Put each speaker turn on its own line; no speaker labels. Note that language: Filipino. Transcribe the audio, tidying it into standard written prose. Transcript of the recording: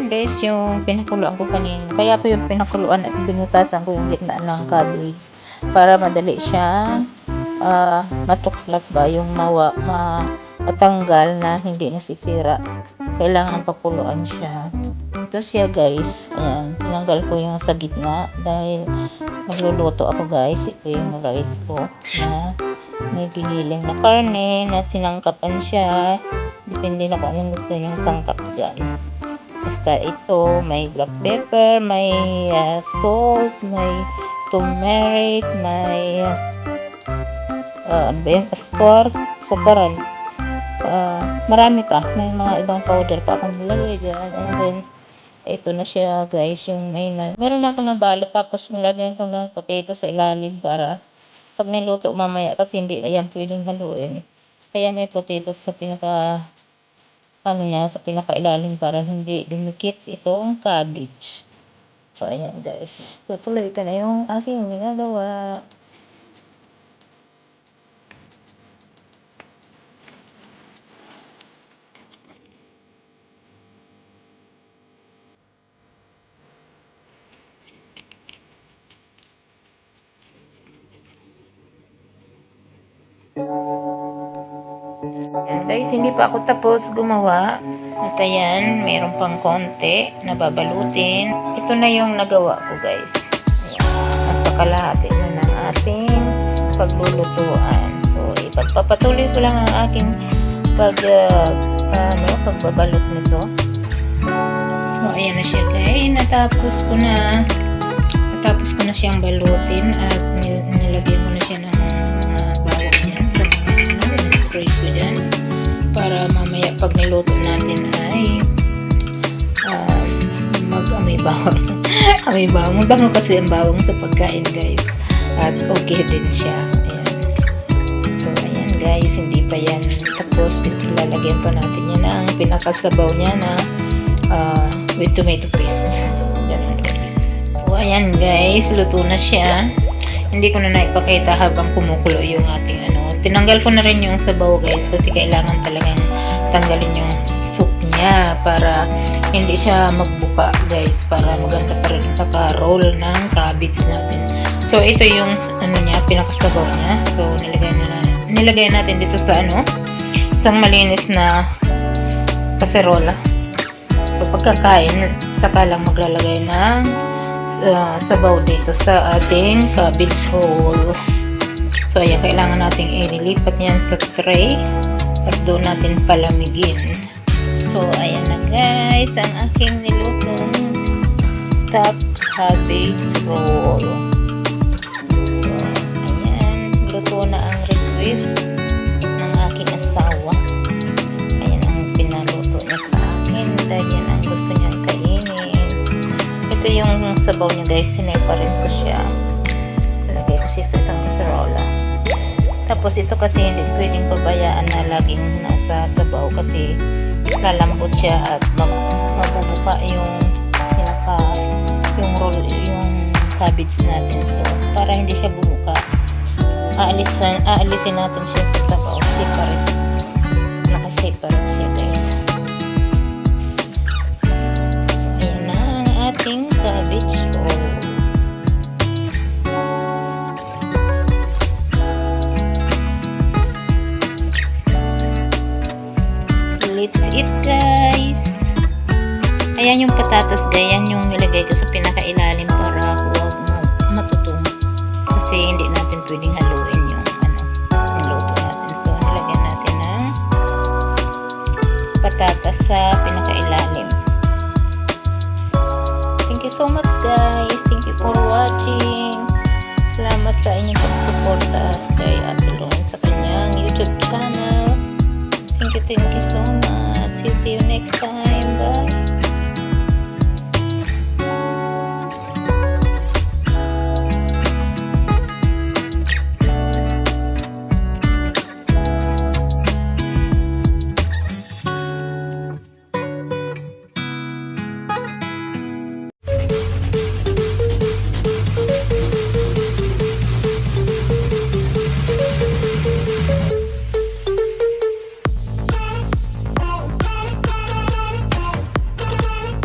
yan guys, yung pinakuluan ko kanina. Kaya po yung pinakuluan at binutasan ko yung gitna ng cabbage para madali siyang matuklap ba yung matanggal na hindi nasisira. Kailangan pakuluan siya. Ito siya guys. Ayan, tinanggal ko yung sa gitna dahil magluluto ako guys. Ito yung rice ko na may giniling na karne na sinangkapan siya. Depende na kung anong gusto yung sangkap dyan. Basta ito, may black pepper, may salt, may turmeric, may sabaran. Marami pa. May mga ibang powder pa akong nilagay dyan. And then, ito na siya guys, yung meron na akong nabalot tapos nilagyan ko ng potato sa ilalim para pag niluto mamaya kasi hindi na yan pwedeng haluin. Kaya may potato sa sa pinakailalim para hindi dumikit itong cabbage. So, ayan guys. Tutuloy ko na yung aking ginagawa. Ayan guys, hindi pa ako tapos gumawa. At ayan, mayroon pang konti na babalutin. Ito na yung nagawa ko guys. Ayan, nasa kalahati na ng ating paglulutuan. So, ipagpapatuloy ko lang ang aking pagbabalot nito. So, ayan na siya guys. Natapos ko na siyang balutin at nilagyan ko na siya ng bawang niya sa mga spray ko dyan para mamaya pag niluto natin ay mag-amoy bawang. Amoy bawang. Mabango kasi ang bawang sa pagkain guys. At okay din siya. Ayan. So ayan guys, hindi pa yan tapos. Ilalagyan pa natin yan ang pinakasabaw niya na with tomato paste. Ganun guys. So ayan guys, luto na siya. Hindi ko na naipakita habang kumukulo yung ating tinanggal ko na rin yung sabaw guys kasi kailangan talagang tanggalin yung soup niya para hindi siya magbuka guys, para maganda pa rin kaka-roll ng cabbage natin. So ito yung niya, pinakasabaw niya. So nilagay natin dito sa isang malinis na kaserola. So pagkakain saka lang maglalagay ng sabaw dito sa ating cabbage roll. So, ayan, kailangan nating ililipat yan sa tray at doon natin palamigin. So, ayan na guys, ang aking nilutong stuffed cabbage roll. So, ayan, luto na ang request ng aking asawa. Ayan ang pinaluto niya sa akin dahil yan ang gusto niyang kainin. Ito yung sabaw niya guys, sineparate ko siya. Lagay ko siya sa isang kaserola. Tapos ito kasi hindi pwedeng pabayaan na laging nasa sabaw kasi lalambot siya at mabubuka yung roll, yung cabbage natin. So, para hindi siya bumuka, aalisin natin siya sa sabaw. Separate. Naka-separate siya guys. So, ayan na ang ating cabbage roll. Let's eat guys. Ayan yung patatas guys, yan yung nilagay ko sa pinakailalim para huwag matutong kasi hindi natin pwedeng haluin yung niluto natin. So nilagyan natin ng patatas sa pinakailalim. Thank you so much guys. Thank you for watching. Salamat sa inyong pagsuporta kay Ate Lon sa kanyang YouTube channel. Thank you so much. See you next time. Bye.